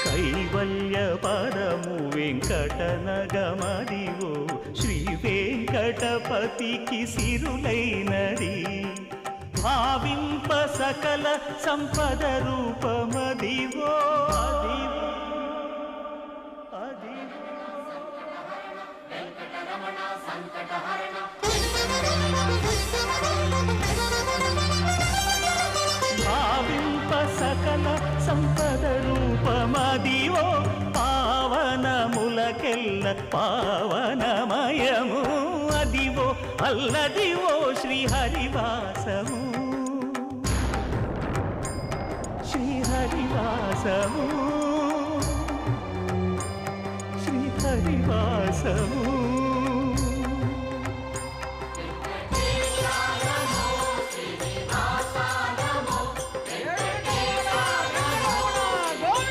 కైవల్య పరము వెంకటనగమదివో శ్రీ వెంకటపతికి సిరులైనది భావింప సకల సంపద రూపమదివో భావింప సకల సంపద రూపమదివో పావనములకెల్ల పావనమయము అదివో అల్లదివో శ్రీహరివాసము శ్రీహరివాసము శ్రీహరివాసము